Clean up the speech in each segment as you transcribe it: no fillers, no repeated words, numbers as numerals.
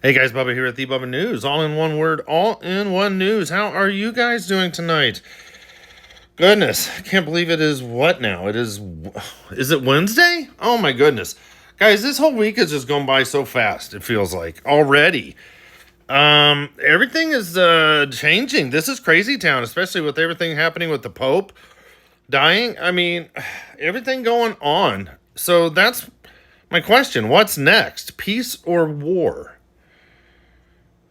Hey guys, Bubba here at the BubbaNews. All in one word, all in one news. How are you guys doing tonight? Goodness, I can't believe it is what now? Is it Wednesday? Oh my goodness. Guys, this whole week has just gone by so fast, it feels like, already. Everything is changing. This is crazy town, especially with everything happening with the Pope dying. I mean, everything going on. So that's my question. What's next? Peace or war?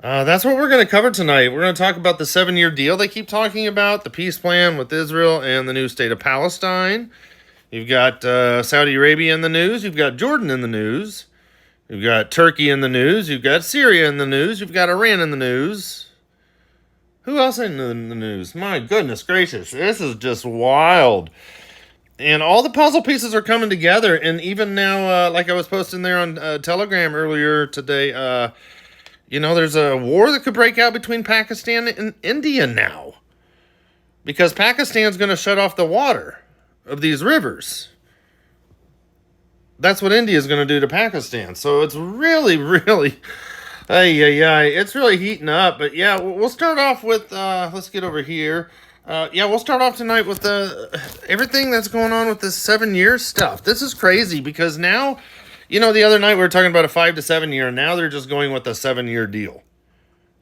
That's what we're going to cover tonight. We're going to talk about the 7-year deal they keep talking about, the peace plan with Israel and the new state of Palestine. You've got Saudi Arabia in the news. You've got Jordan in the news. You've got Turkey in the news. You've got Syria in the news. You've got Iran in the news. Who else in the news? My goodness gracious. This is just wild. And all the puzzle pieces are coming together. And even now, like I was posting there on Telegram earlier today, there's a war that could break out between Pakistan and India now. Because Pakistan's going to shut off the water of these rivers. That's what India is going to do to Pakistan. So it's really, it's really heating up. But yeah, we'll start off with, let's get over here. We'll start off tonight with everything that's going on with this 7-year stuff. This is crazy because now, the other night we were talking about a 5 to 7 year, and now they're just going with a 7-year deal.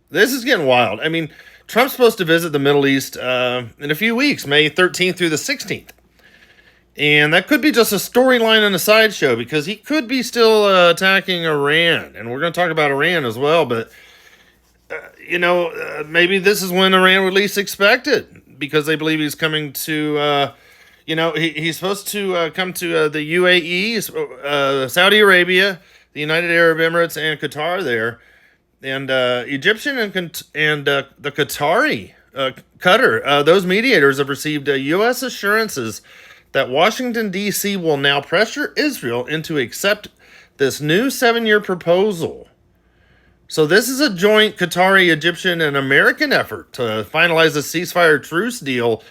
This is getting wild. I mean, Trump's supposed to visit the Middle East in a few weeks, May 13th through the 16th. And that could be just a storyline and a sideshow because he could be still attacking Iran. And we're going to talk about Iran as well. But, maybe this is when Iran would least expect it because they believe he's coming to... he's supposed to come to the UAE, Saudi Arabia, the United Arab Emirates, and Qatar there. And Egyptian and the Qatari, Qatar, those mediators have received U.S. assurances that Washington, D.C. will now pressure Israel into accept this new 7-year proposal. So this is a joint Qatari, Egyptian, and American effort to finalize a ceasefire truce deal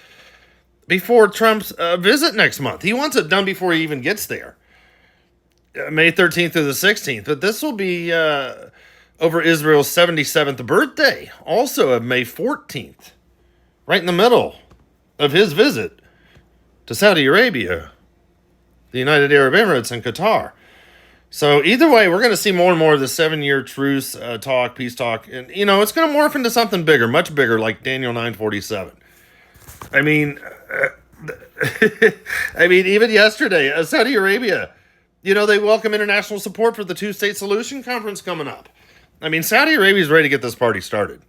before Trump's visit next month. He wants it done before he even gets there. May 13th through the 16th. But this will be over Israel's 77th birthday, also of May 14th. Right in the middle of his visit to Saudi Arabia, the United Arab Emirates, and Qatar. So either way, we're going to see more and more of the 7-year truce talk, peace talk. And, it's going to morph into something bigger, much bigger, like Daniel 9:47. I mean, even yesterday, Saudi Arabia, they welcome international support for the two-state solution conference coming up. I mean, Saudi Arabia is ready to get this party started.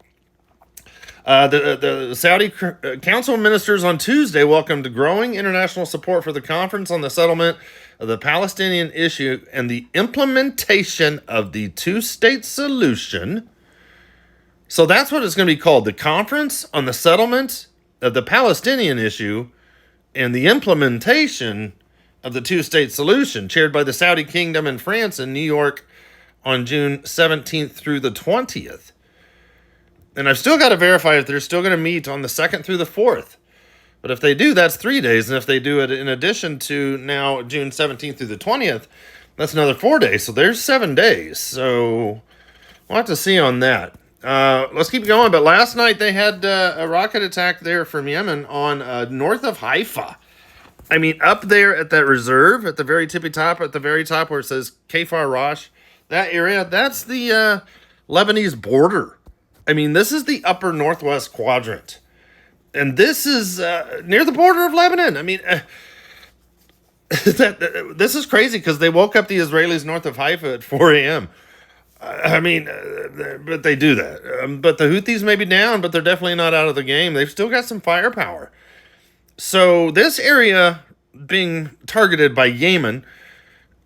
The Saudi Council of Ministers on Tuesday welcomed growing international support for the conference on the settlement of the Palestinian issue and the implementation of the two-state solution. So that's what it's going to be called, the Conference on the Settlement of the Palestinian Issue and the Implementation of the Two-State Solution, chaired by the Saudi Kingdom and France in New York on June 17th through the 20th. And I've still got to verify if they're still going to meet on the 2nd through the 4th. But if they do, that's 3 days. And if they do it in addition to now June 17th through the 20th, that's another 4 days. So there's 7 days. So we'll have to see on that. Let's keep going. But last night they had a rocket attack there from Yemen on north of Haifa. I mean, up there at that reserve, at the very tippy top, at the very top where it says Kfar Rosh, that area, that's the Lebanese border. I mean, this is the upper northwest quadrant. And this is near the border of Lebanon. I mean, this is crazy because they woke up the Israelis north of Haifa at 4 a.m. But they do that. But the Houthis may be down, but they're definitely not out of the game. They've still got some firepower. So this area being targeted by Yemen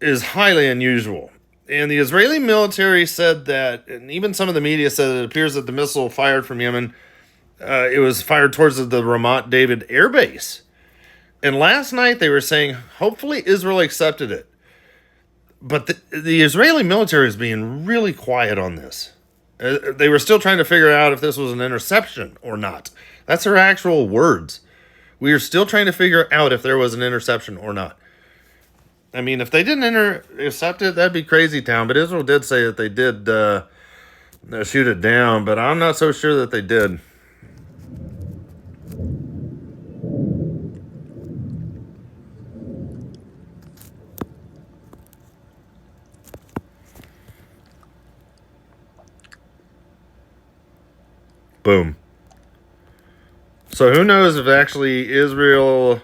is highly unusual. And the Israeli military said that, and even some of the media said it appears that the missile fired from Yemen, it was fired towards the Ramat David Air Base. And last night they were saying, hopefully Israel accepted it. But the Israeli military is being really quiet on this. They were still trying to figure out if this was an interception or not. That's their actual words. We are still trying to figure out if there was an interception or not. I mean, if they didn't intercept it, that'd be crazy town. But Israel did say that they did shoot it down, but I'm not so sure that they did. Boom. So who knows if actually Israel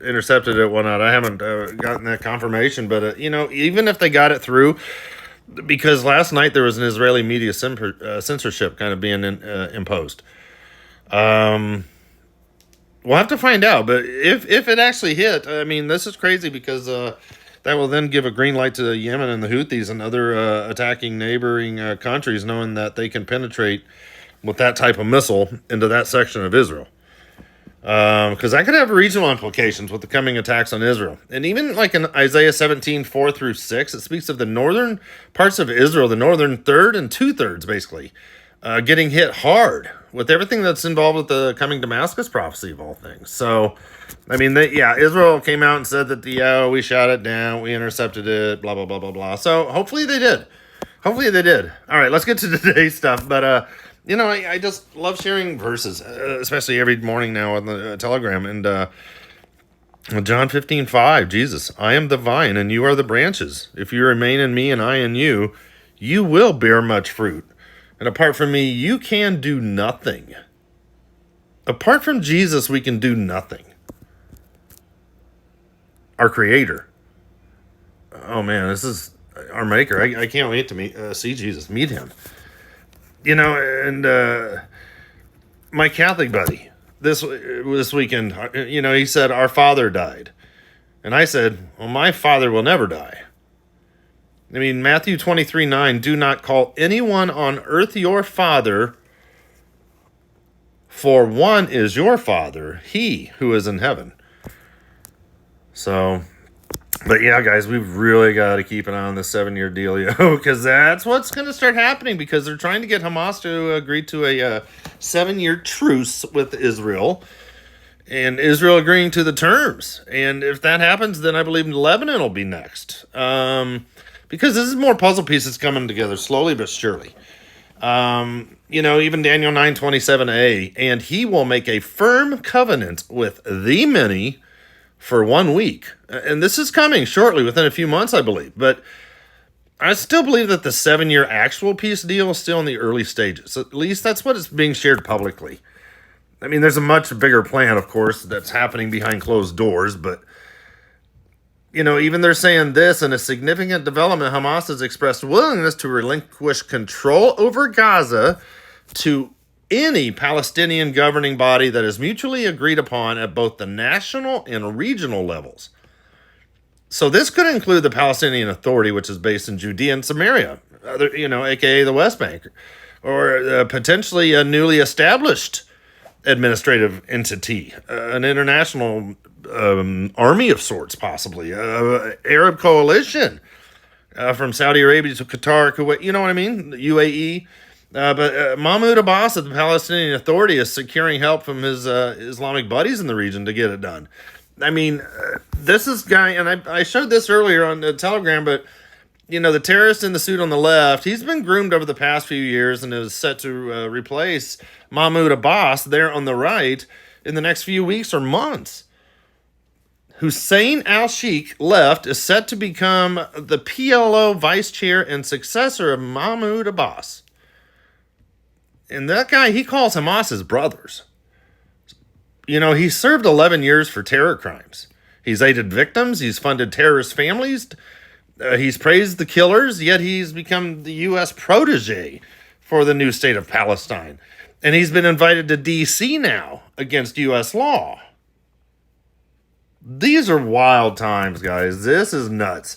intercepted it or not? I haven't gotten that confirmation, but even if they got it through, because last night there was an Israeli media censorship kind of being imposed. We'll have to find out, but if it actually hit, I mean, this is crazy because that will then give a green light to Yemen and the Houthis and other attacking neighboring countries, knowing that they can penetrate with that type of missile into that section of Israel. Because that could have regional implications with the coming attacks on Israel. And even like in Isaiah 17, 4 through 6, it speaks of the northern parts of Israel, the northern third and 2/3, basically, getting hit hard with everything that's involved with the coming Damascus prophecy of all things. So, I mean, Israel came out and said that we shot it down, we intercepted it, blah, blah, blah, blah, blah. So hopefully they did. Hopefully they did. All right, let's get to today's stuff. But, I just love sharing verses, especially every morning now on the Telegram. And John 15:5, Jesus, I am the vine and you are the branches. If you remain in me and I in you, you will bear much fruit. And apart from me, you can do nothing. Apart from Jesus, we can do nothing. Our Creator. Oh man, this is our Maker. I can't wait to see Jesus, meet Him. And my Catholic buddy this weekend, he said, our father died. And I said, well, my father will never die. I mean, Matthew 23:9, do not call anyone on earth your father, for one is your Father, He who is in heaven. So, but yeah, guys, we've really got to keep an eye on the 7-year dealio, because that's what's going to start happening, because they're trying to get Hamas to agree to a 7-year truce with Israel, and Israel agreeing to the terms. And if that happens, then I believe Lebanon will be next. Because this is more puzzle pieces coming together slowly but surely. Even Daniel 9:27a, and he will make a firm covenant with the many for 1 week. And this is coming shortly, within a few months, I believe. But I still believe that the 7-year actual peace deal is still in the early stages. At least that's what is being shared publicly. I mean, there's a much bigger plan, of course, that's happening behind closed doors, but even they're saying this, in a significant development, Hamas has expressed willingness to relinquish control over Gaza to any Palestinian governing body that is mutually agreed upon at both the national and regional levels. So this could include the Palestinian Authority, which is based in Judea and Samaria, aka the West Bank, or potentially a newly established administrative entity, an international army of sorts, possibly Arab coalition from Saudi Arabia to Qatar, Kuwait, you know what I mean, the UAE. But Mahmoud Abbas of the Palestinian Authority is securing help from his Islamic buddies in the region to get it done. I mean, this is guy, and I showed this earlier on the Telegram, but the terrorist in the suit on the left, he's been groomed over the past few years and is set to replace Mahmoud Abbas there on the right in the next few weeks or months. Hussein al-Sheikh, left, is set to become the PLO vice chair and successor of Mahmoud Abbas. And that guy, he calls Hamas his brothers. He served 11 years for terror crimes. He's aided victims. He's funded terrorist families. He's praised the killers, yet he's become the U.S. protege for the new state of Palestine. And he's been invited to D.C. now against U.S. law. These are wild times, guys. This is nuts.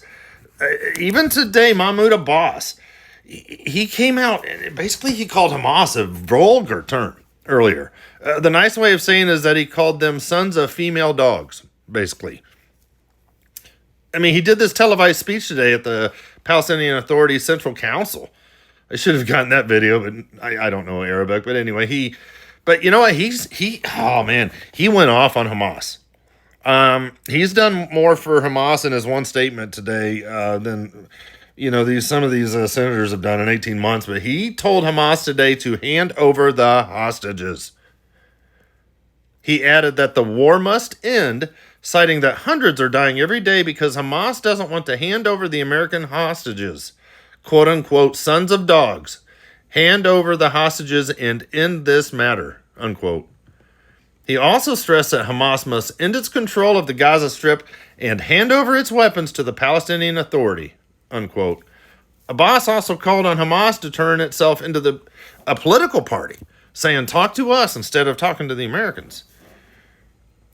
Even today, Mahmoud Abbas, he came out and basically he called Hamas a vulgar term earlier. The nice way of saying is that he called them sons of female dogs, basically. I mean, he did this televised speech today at the Palestinian Authority Central Council. I should have gotten that video, but I don't know Arabic. But anyway, but you know what? He went off on Hamas. He's done more for Hamas in his one statement today than some of these senators have done in 18 months, but he told Hamas today to hand over the hostages. He added that the war must end, citing that hundreds are dying every day because Hamas doesn't want to hand over the American hostages. Quote unquote, sons of dogs. Hand over the hostages and end this matter. Unquote. He also stressed that Hamas must end its control of the Gaza Strip and hand over its weapons to the Palestinian Authority. Unquote. Abbas also called on Hamas to turn itself into a political party, saying, talk to us instead of talking to the Americans.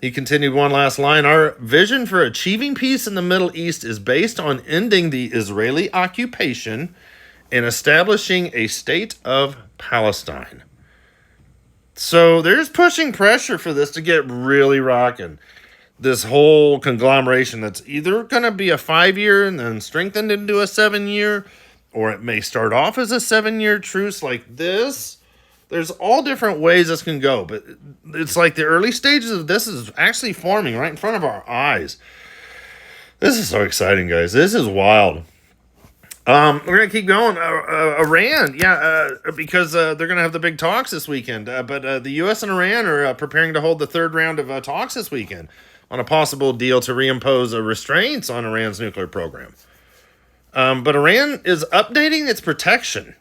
He continued one last line. Our vision for achieving peace in the Middle East is based on ending the Israeli occupation and establishing a state of Palestine. So there's pushing pressure for this to get really rocking. This whole conglomeration that's either going to be a 5-year and then strengthened into a 7-year, or it may start off as a 7-year truce like this. There's all different ways this can go, but it's like the early stages of this is actually forming right in front of our eyes. This is so exciting, guys. This is wild. We're going to keep going. Iran, because they're going to have the big talks this weekend. But the U.S. and Iran are preparing to hold the third round of talks this weekend on a possible deal to reimpose restraints on Iran's nuclear program. But Iran is updating its protection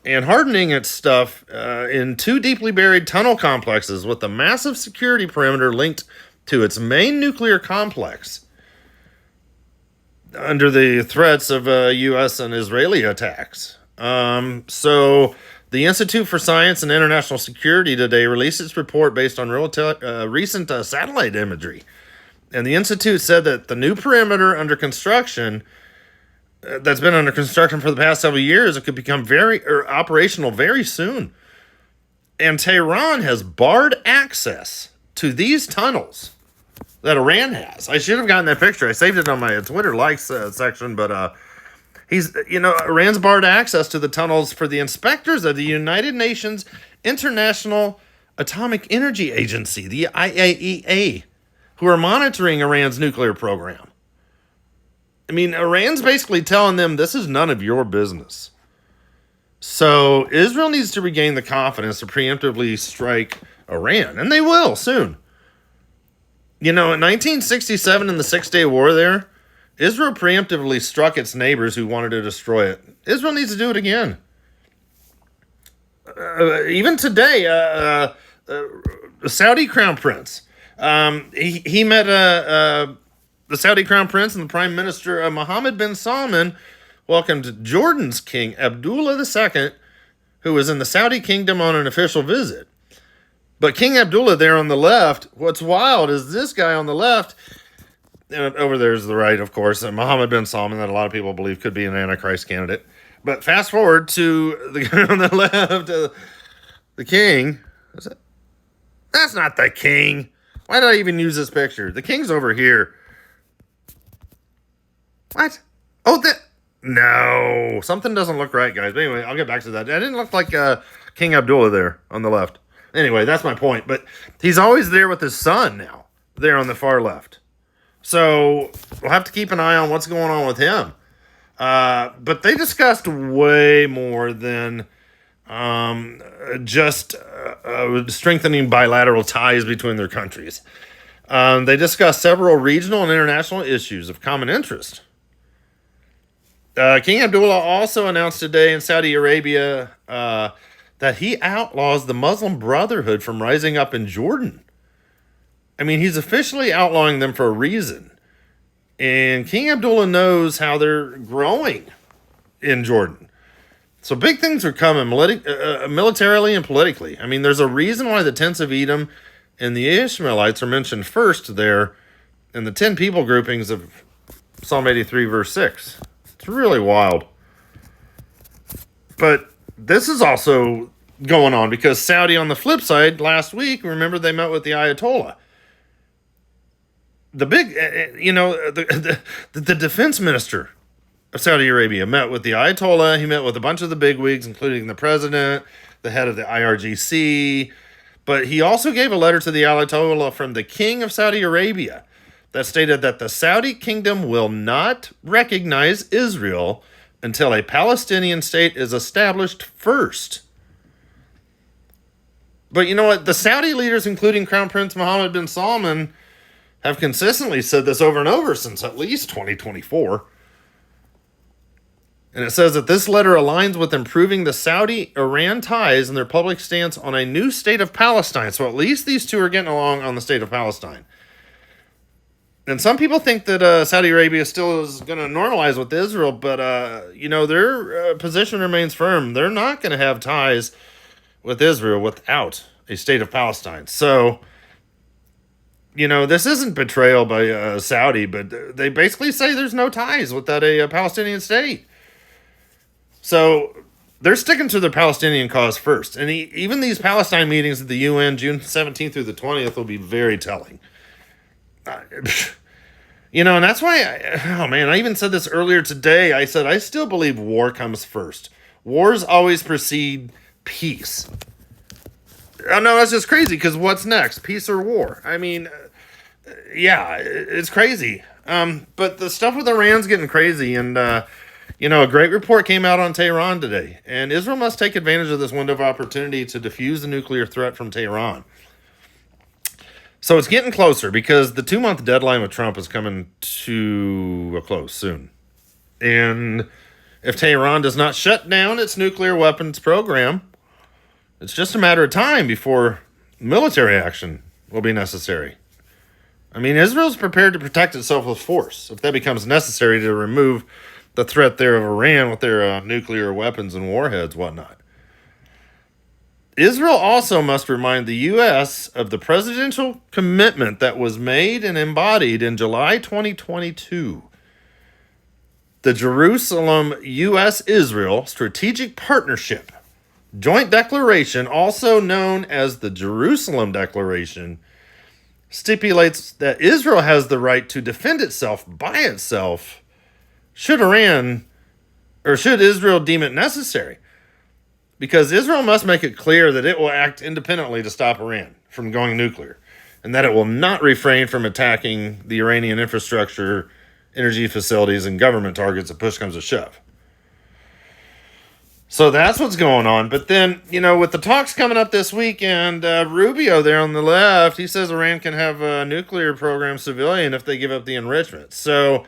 and hardening its stuff in 2 deeply buried tunnel complexes with a massive security perimeter linked to its main nuclear complex under the threats of U.S. and Israeli attacks. So the Institute for Science and International Security today released its report based on recent satellite imagery. And the Institute said that the new perimeter under construction that's been under construction for the past several years, it could become operational very soon. And Tehran has barred access to these tunnels that Iran has. I should have gotten that picture. I saved it on my Twitter likes section, but Iran's barred access to the tunnels for the inspectors of the United Nations International Atomic Energy Agency, the IAEA, who are monitoring Iran's nuclear program. I mean, Iran's basically telling them this is none of your business. So Israel needs to regain the confidence to preemptively strike Iran, and they will soon. In 1967, in the Six-Day War there, Israel preemptively struck its neighbors who wanted to destroy it. Israel needs to do it again. Even today, the Saudi Crown Prince, he met the Saudi Crown Prince and the Prime Minister Mohammed bin Salman welcomed Jordan's King Abdullah II, who was in the Saudi kingdom on an official visit. But King Abdullah there on the left, what's wild is this guy on the left, and over there is the right, of course, Mohammed bin Salman, that a lot of people believe could be an Antichrist candidate. But fast forward to the guy on the left, the king. That's not the king. Why did I even use this picture? The king's over here. What? Oh, no. Something doesn't look right, guys. But anyway, I'll get back to that. I didn't look like King Abdullah there on the left. Anyway, that's my point. But he's always there with his son now, there on the far left. So we'll have to keep an eye on what's going on with him. But they discussed way more than just strengthening bilateral ties between their countries. They discussed several regional and international issues of common interest. King Abdullah also announced today in Saudi Arabia that he outlaws the Muslim Brotherhood from rising up in Jordan. I mean, he's officially outlawing them for a reason. And King Abdullah knows how they're growing in Jordan. So big things are coming militarily and politically. I mean, there's a reason why the tents of Edom and the Ishmaelites are mentioned first there in the 10 people groupings of Psalm 83, verse 6. It's really wild. But this is also going on because Saudi, on the flip side, last week, remember they met with the Ayatollah. The big, the defense minister of Saudi Arabia met with the Ayatollah. He met with a bunch of the bigwigs, including the president, the head of the IRGC. But he also gave a letter to the Ayatollah from the king of Saudi Arabia, that stated that the Saudi kingdom will not recognize Israel until a Palestinian state is established first. But you know what? The Saudi leaders, including Crown Prince Mohammed bin Salman, have consistently said this over and over since at least 2024. And it says that this letter aligns with improving the Saudi-Iran ties and their public stance on a new state of Palestine. So at least these two are getting along on the state of Palestine. And some people think that Saudi Arabia still is going to normalize with Israel, but, their position remains firm. They're not going to have ties with Israel without a state of Palestine. So, this isn't betrayal by Saudi, but they basically say there's no ties without a Palestinian state. So they're sticking to their Palestinian cause first. And even these Palestine meetings at the UN, June 17th through the 20th, will be very telling. And that's why, I even said this earlier today. I said, I still believe war comes first. Wars always precede peace. Oh, no, that's just crazy, because what's next? Peace or war? It's crazy. But the stuff with Iran's getting crazy, and, a great report came out on Tehran today, and Israel must take advantage of this window of opportunity to defuse the nuclear threat from Tehran. So it's getting closer, because the 2-month deadline with Trump is coming to a close soon. And if Tehran does not shut down its nuclear weapons program, it's just a matter of time before military action will be necessary. Israel's prepared to protect itself with force if that becomes necessary to remove the threat there of Iran with their nuclear weapons and warheads, whatnot. Israel also must remind the U.S. of the presidential commitment that was made and embodied in July 2022. The Jerusalem U.S.-Israel Strategic Partnership Joint Declaration, also known as the Jerusalem Declaration, stipulates that Israel has the right to defend itself by itself should Israel deem it necessary. Because Israel must make it clear that it will act independently to stop Iran from going nuclear, and that it will not refrain from attacking the Iranian infrastructure, energy facilities, and government targets if push comes to shove. So that's what's going on. But then, with the talks coming up this week, and Rubio there on the left, he says Iran can have a nuclear program civilian if they give up the enrichment. So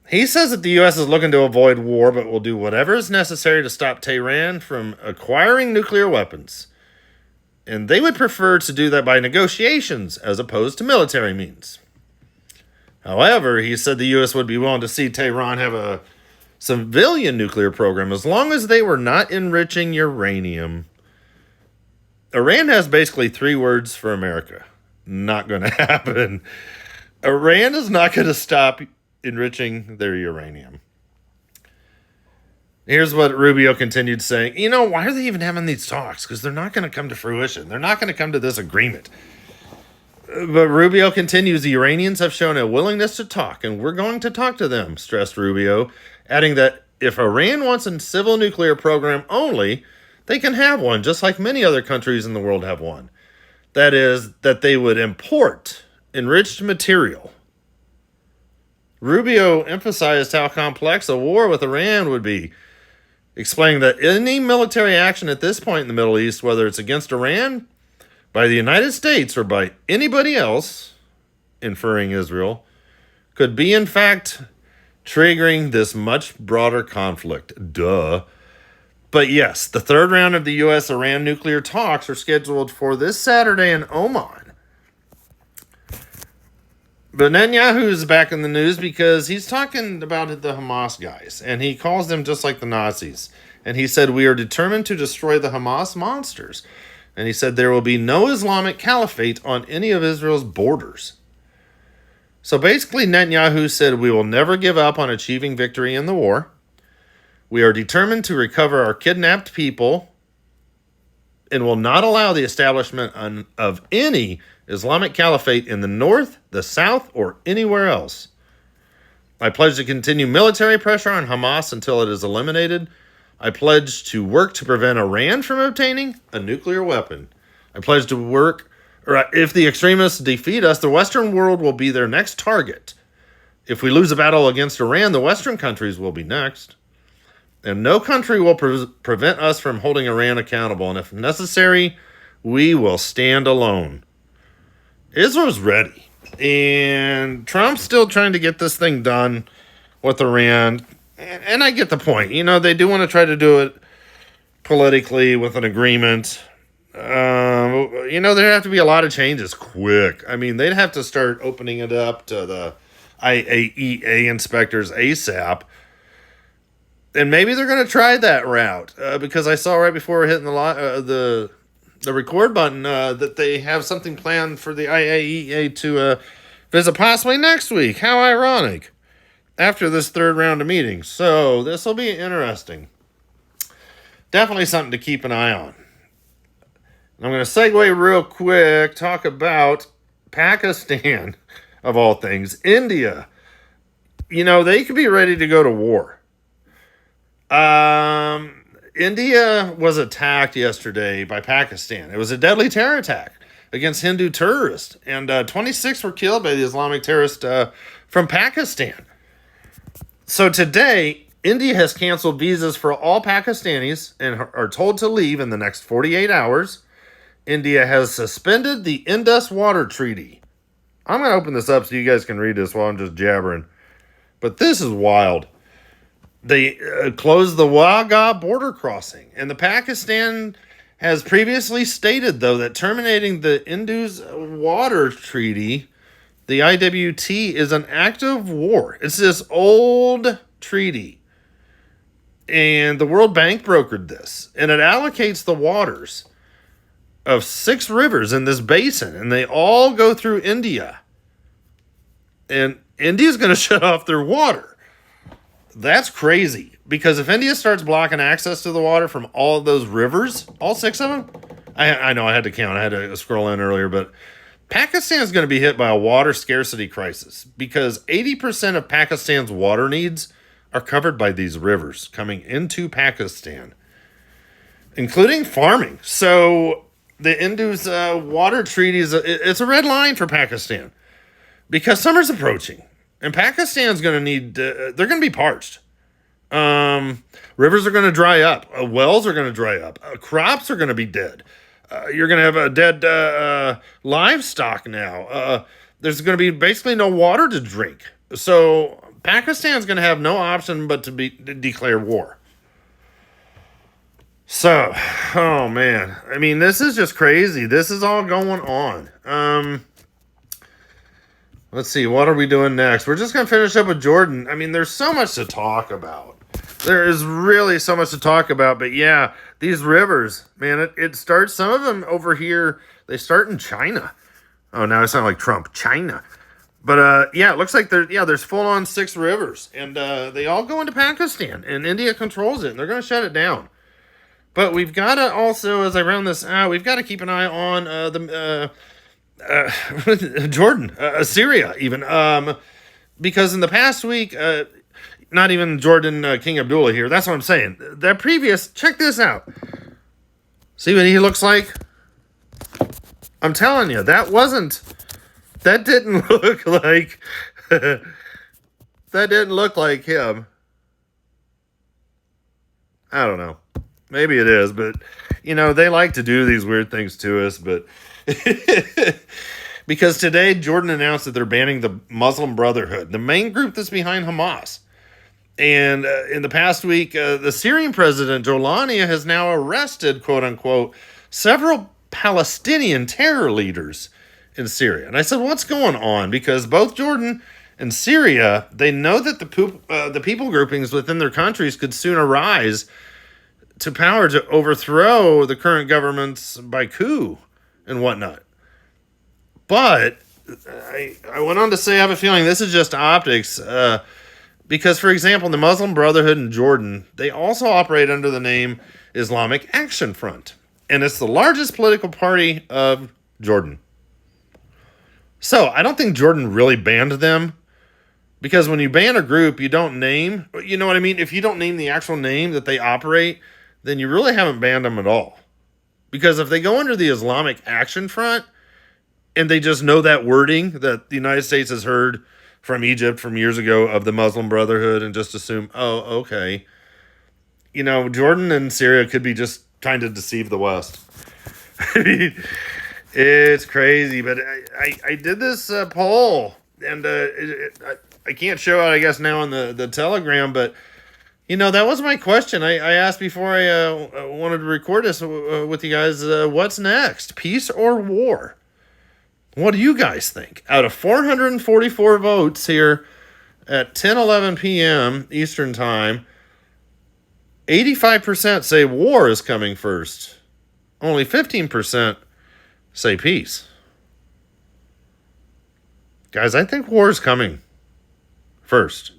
he says that the U.S. is looking to avoid war, but will do whatever is necessary to stop Tehran from acquiring nuclear weapons. And they would prefer to do that by negotiations as opposed to military means. However, he said the U.S. would be willing to see Tehran have a civilian nuclear program as long as they were not enriching uranium. Iran has basically 3 words for America. Not going to happen. Iran is not going to stop enriching their uranium. Here's what Rubio continued saying. Why are they even having these talks? Because they're not going to come to fruition. They're not going to come to this agreement. But Rubio continues, the Iranians have shown a willingness to talk, and we're going to talk to them, stressed Rubio, adding that if Iran wants a civil nuclear program only, they can have one, just like many other countries in the world have one. That is, that they would import enriched material. Rubio emphasized how complex a war with Iran would be, explaining that any military action at this point in the Middle East, whether it's against Iran, by the United States, or by anybody else, inferring Israel, could be in fact triggering this much broader conflict. Duh. But yes, the 3rd round of the U.S.-Iran nuclear talks are scheduled for this Saturday in Oman. But Netanyahu's back in the news because he's talking about the Hamas guys, and he calls them just like the Nazis. And he said, we are determined to destroy the Hamas monsters. And he said there will be no Islamic caliphate on any of Israel's borders. So basically, Netanyahu said, we will never give up on achieving victory in the war. We are determined to recover our kidnapped people and will not allow the establishment of any Islamic caliphate in the north, the south, or anywhere else. I pledge to continue military pressure on Hamas until it is eliminated. I pledge to work to prevent Iran from obtaining a nuclear weapon. I pledge to Right. If the extremists defeat us, the Western world will be their next target. If we lose a battle against Iran, the Western countries will be next. And no country will prevent us from holding Iran accountable. And if necessary, we will stand alone. Israel's ready. And Trump's still trying to get this thing done with Iran. And I get the point. You know, they do want to try to do it politically with an agreement. You know, there have to be a lot of changes quick. I mean, they'd have to start opening it up to the IAEA inspectors ASAP. And maybe they're going to try that route because I saw right before hitting the record button that they have something planned for the IAEA to visit possibly next week. How ironic. After this third round of meetings. So this will be interesting. Definitely something to keep an eye on. I'm going to segue real quick, talk about Pakistan, of all things. India. You know, they could be ready to go to war. India was attacked yesterday by Pakistan. It was a deadly terror attack against Hindu terrorists. And 26 were killed by the Islamic terrorists from Pakistan. So today, India has canceled visas for all Pakistanis and are told to leave in the next 48 hours. India has suspended the Indus Water Treaty. I'm going to open this up so you guys can read this while I'm just jabbering. But this is wild. They closed the Wagah border crossing. And the Pakistan has previously stated, though, that terminating the Indus Water Treaty, the IWT, is an act of war. It's this old treaty. And the World Bank brokered this. And it allocates the waters of 6 rivers in this basin. And they all go through India. And India's going to shut off their water. That's crazy. Because if India starts blocking access to the water from all of those rivers, all 6 of them, I know I had to count. I had to scroll in earlier, but Pakistan is going to be hit by a water scarcity crisis because 80% of Pakistan's water needs are covered by these rivers coming into Pakistan, including farming. So the Indus Water Treaty it's a red line for Pakistan because summer's approaching and Pakistan's going to need, they're going to be parched. Rivers are going to dry up. Wells are going to dry up. Crops are going to be dead. You're going to have a dead livestock now. There's going to be basically no water to drink. So Pakistan's going to have no option but to declare war. So, oh man. I mean, this is just crazy. This is all going on. Let's see. What are we doing next? We're just going to finish up with Jordan. I mean, there's so much to talk about. There is really so much to talk about, but yeah, these rivers, man, it starts, some of them over here, they start in China. Oh, now I sound like Trump, China. But yeah, it looks like there's full on 6 rivers, and they all go into Pakistan, and India controls it, and they're going to shut it down. But we've got to also, as I round this out, we've got to keep an eye on Jordan, Syria even, because in the past week, not even Jordan King Abdullah here. That's what I'm saying. That previous, check this out. See what he looks like? I'm telling you, that didn't look like, that didn't look like him. I don't know. Maybe it is, but, you know, they like to do these weird things to us, but because today Jordan announced that they're banning the Muslim Brotherhood, the main group that's behind Hamas. And in the past week, the Syrian president, Jolani, has now arrested, quote unquote, several Palestinian terror leaders in Syria. And I said, what's going on? Because both Jordan and Syria, they know that the people groupings within their countries could soon arise to power to overthrow the current governments by coup and whatnot. But I went on to say I have a feeling this is just optics. Because, for example, the Muslim Brotherhood in Jordan, they also operate under the name Islamic Action Front. And it's the largest political party of Jordan. So, I don't think Jordan really banned them. Because when you ban a group, you don't name, you know what I mean? If you don't name the actual name that they operate, then you really haven't banned them at all. Because if they go under the Islamic Action Front, and they just know that wording that the United States has heard from Egypt from years ago of the Muslim Brotherhood and just assume, oh, okay. Jordan and Syria could be just trying to deceive the West. I mean, it's crazy, but I did this poll, and I can't show it, I guess, now on the Telegram, but, that was my question. I asked before I wanted to record this with you guys, what's next? Peace or war? What do you guys think? Out of 444 votes here at 10:11 p.m. Eastern Time, 85% say war is coming first. Only 15% say peace. Guys, I think war is coming first,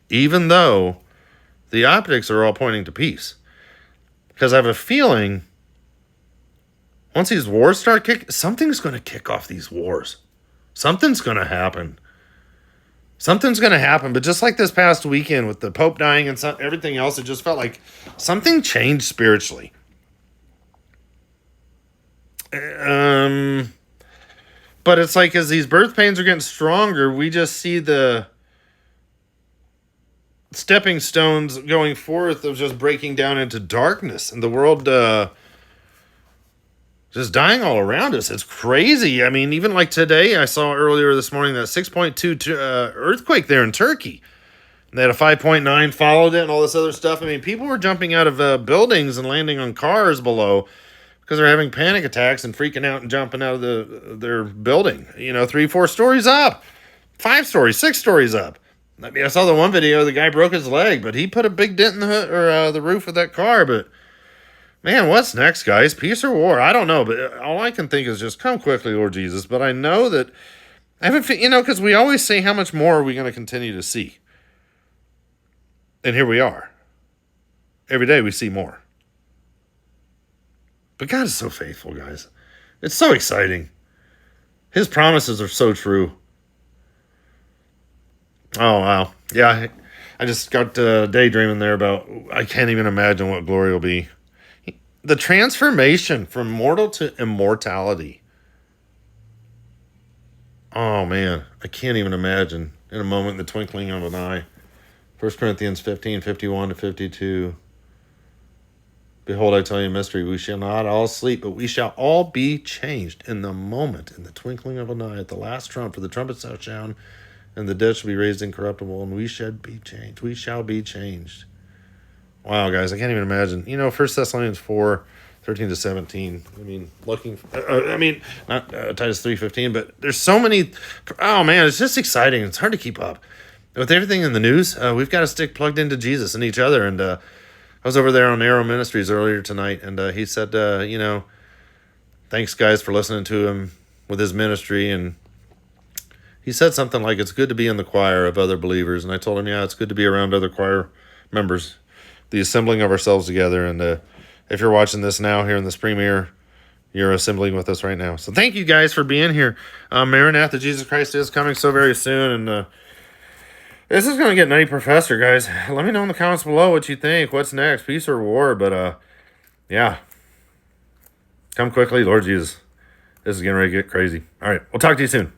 even though the optics are all pointing to peace. Because I have a feeling once these wars start something's going to kick off these wars. Something's going to happen. Something's going to happen. But just like this past weekend with the Pope dying and everything else, it just felt like something changed spiritually. But it's like as these birth pains are getting stronger, we just see the stepping stones going forth of just breaking down into darkness and the world just dying all around us. It's crazy. I mean, even like today, I saw earlier this morning that 6.2 earthquake there in Turkey. They had a 5.9 followed it and all this other stuff. I mean, people were jumping out of buildings and landing on cars below because they're having panic attacks and freaking out and jumping out of their building. 3-4 stories up, 5 stories, 6 stories up. I mean, I saw the one video, the guy broke his leg, but he put a big dent in the hood or the roof of that car. But man, what's next, guys? Peace or war? I don't know, but all I can think is just come quickly, Lord Jesus. But I know that I haven't, because we always say how much more are we going to continue to see, and here we are. Every day we see more. But God is so faithful, guys. It's so exciting. His promises are so true. Oh wow, yeah. I just got daydreaming there about. I can't even imagine what glory will be. The transformation from mortal to immortality. Oh, man. I can't even imagine. In a moment, in the twinkling of an eye. 1 Corinthians 15:51-52. Behold, I tell you a mystery. We shall not all sleep, but we shall all be changed in the moment, in the twinkling of an eye, at the last trump. For the trumpet shall sound, and the dead shall be raised incorruptible, and we shall be changed. We shall be changed. Wow, guys, I can't even imagine. 1 Thessalonians 4:13-17. I mean, not Titus 3:15, but there's so many. Oh, man, it's just exciting. It's hard to keep up. With everything in the news, we've got to stick plugged into Jesus and each other. And I was over there on Arrow Ministries earlier tonight, and he said, thanks, guys, for listening to him with his ministry. And he said something like, it's good to be in the choir of other believers. And I told him, yeah, it's good to be around other choir members. The assembling of ourselves together. And if you're watching this now here in this premiere, you're assembling with us right now. So thank you guys for being here. Maranatha, Jesus Christ is coming so very soon. And this is going to get nutty professor, guys. Let me know in the comments below what you think. What's next, peace or war? But yeah, come quickly, Lord Jesus. This is getting ready to get crazy. All right, we'll talk to you soon.